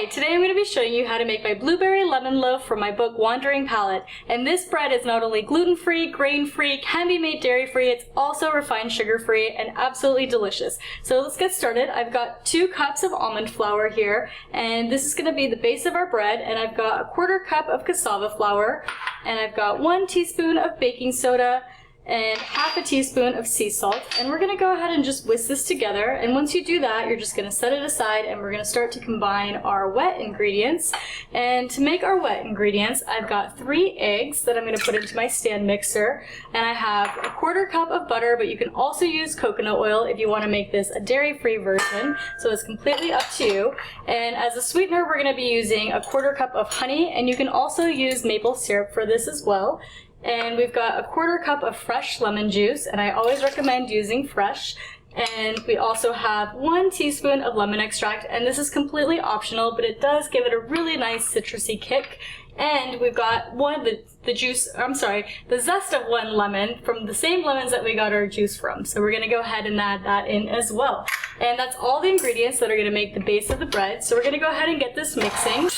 Hi, today I'm going to be showing you how to make my blueberry lemon loaf from my book Wandering Palate. And this bread is not only gluten-free, grain-free, can be made dairy-free, it's also refined sugar-free and absolutely delicious. So let's get started. I've got 2 cups of almond flour here, and this is going to be the base of our bread, and I've got a 1/4 cup of cassava flour, and I've got 1 teaspoon of baking soda, and 1/2 teaspoon of sea salt, and we're going to go ahead and just whisk this together. And once you do that, you're just going to set it aside and we're going to start to combine our wet ingredients. And to make our wet ingredients, I've got 3 eggs that I'm going to put into my stand mixer, and I have a 1/4 cup of butter, but you can also use coconut oil if you want to make this a dairy-free version, so it's completely up to you. And as a sweetener, we're going to be using a 1/4 cup of honey, and you can also use maple syrup for this as well. And we've got a 1/4 cup of fresh lemon juice, and I always recommend using fresh. And we also have 1 teaspoon of lemon extract, and this is completely optional, but it does give it a really nice citrusy kick. And we've got the zest of 1 lemon from the same lemons that we got our juice from. So we're gonna go ahead and add that in as well. And that's all the ingredients that are gonna make the base of the bread. So we're gonna go ahead and get this mixing.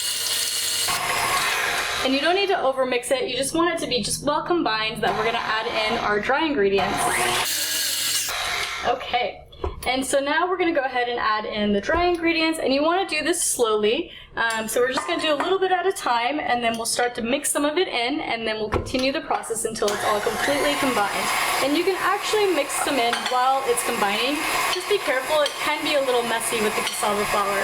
And you don't need to overmix it, you just want it to be just well combined that we're going to add in our dry ingredients. Okay, and so now we're going to go ahead and add in the dry ingredients, and you want to do this slowly. So we're just going to do a little bit at a time, and then we'll start to mix some of it in, and then we'll continue the process until it's all completely combined. And you can actually mix some in while it's combining. Just be careful, it can be a little messy with the cassava flour.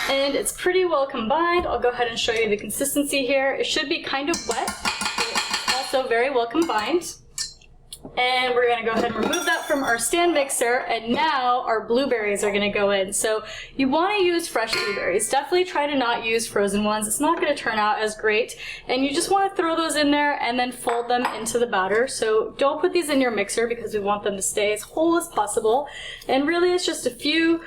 And it's pretty well combined. I'll go ahead and show you the consistency here. It should be kind of wet, but it's also very well combined. And we're gonna go ahead and remove that from our stand mixer, and now our blueberries are gonna go in. So you wanna use fresh blueberries. Definitely try to not use frozen ones. It's not gonna turn out as great. And you just wanna throw those in there and then fold them into the batter. So don't put these in your mixer because we want them to stay as whole as possible. And really it's just a few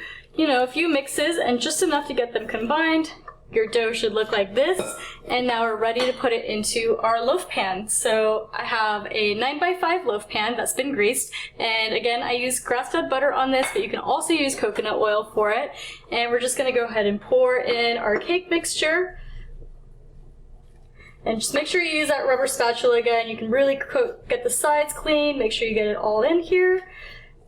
mixes and just enough to get them combined. Your dough should look like this, and now we're ready to put it into our loaf pan. So I have a 9x5 loaf pan that's been greased, and again I use grass-fed butter on this, but you can also use coconut oil for it. And we're just going to go ahead and pour in our cake mixture. And just make sure you use that rubber spatula again. You can really get the sides clean, make sure you get it all in here.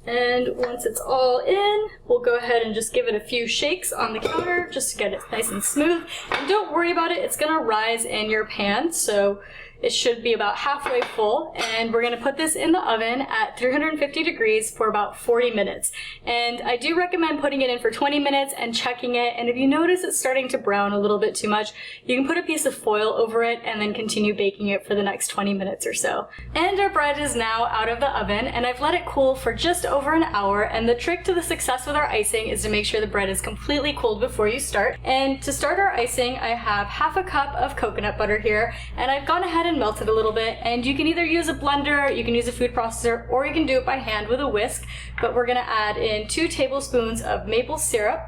And once it's all in, we'll go ahead and just give it a few shakes on the counter just to get it nice and smooth. And don't worry about it, it's gonna rise in your pan, so it should be about halfway full. And we're gonna put this in the oven at 350 degrees for about 40 minutes. And I do recommend putting it in for 20 minutes and checking it. And if you notice it's starting to brown a little bit too much, you can put a piece of foil over it and then continue baking it for the next 20 minutes or so. And our bread is now out of the oven, and I've let it cool for just over an hour. And the trick to the success with our icing is to make sure the bread is completely cooled before you start. And to start our icing, I have 1/2 cup of coconut butter here, and I've gone ahead and melted a little bit. And you can either use a blender, you can use a food processor, or you can do it by hand with a whisk. But we're gonna add in 2 tablespoons of maple syrup,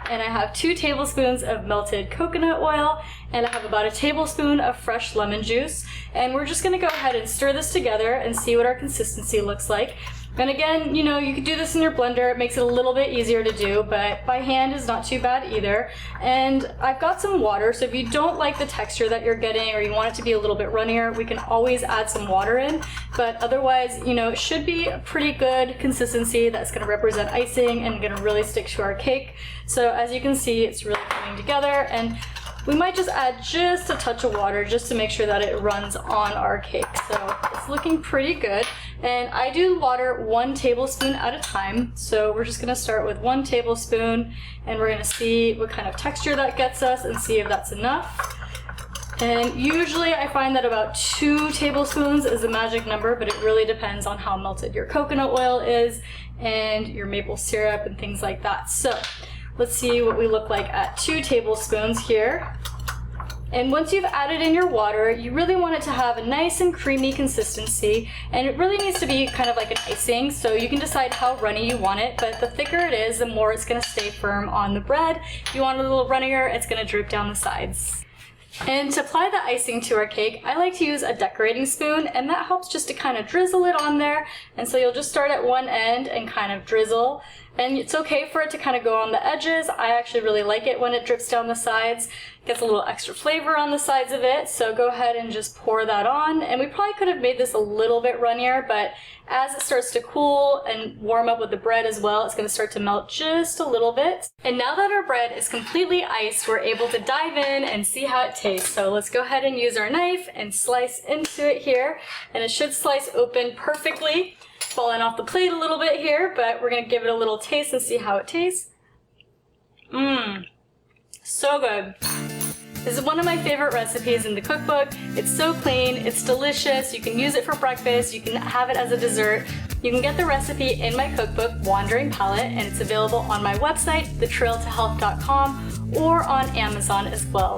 and I have 2 tablespoons of melted coconut oil, and I have about 1 tablespoon of fresh lemon juice. And we're just gonna go ahead and stir this together and see what our consistency looks like. And again, you could do this in your blender. It makes it a little bit easier to do, but by hand is not too bad either. And I've got some water, so if you don't like the texture that you're getting or you want it to be a little bit runnier, we can always add some water in. But otherwise, it should be a pretty good consistency that's gonna represent icing and gonna really stick to our cake. So as you can see, it's really coming together, and we might just add just a touch of water just to make sure that it runs on our cake. So it's looking pretty good. And I do water 1 tablespoon at a time. So we're just gonna start with 1 tablespoon, and we're gonna see what kind of texture that gets us and see if that's enough. And usually I find that about 2 tablespoons is the magic number, but it really depends on how melted your coconut oil is and your maple syrup and things like that. So let's see what we look like at 2 tablespoons here. And once you've added in your water, you really want it to have a nice and creamy consistency, and it really needs to be kind of like an icing, so you can decide how runny you want it, but the thicker it is, the more it's going to stay firm on the bread. If you want it a little runnier, it's going to droop down the sides. And to apply the icing to our cake, I like to use a decorating spoon, and that helps just to kind of drizzle it on there. And so you'll just start at one end and kind of drizzle. And it's okay for it to kind of go on the edges. I actually really like it when it drips down the sides. Gets a little extra flavor on the sides of it, so go ahead and just pour that on. And we probably could have made this a little bit runnier, but as it starts to cool and warm up with the bread as well, it's going to start to melt just a little bit. And now that our bread is completely iced, we're able to dive in and see how it tastes. So let's go ahead and use our knife and slice into it here, and it should slice open perfectly. Falling off the plate a little bit here, but we're going to give it a little taste and see how it tastes. Mmm, so good. This is one of my favorite recipes in the cookbook. It's so clean, it's delicious, you can use it for breakfast, you can have it as a dessert. You can get the recipe in my cookbook, Wandering Palate, and it's available on my website, thetrailtohealth.com, or on Amazon as well.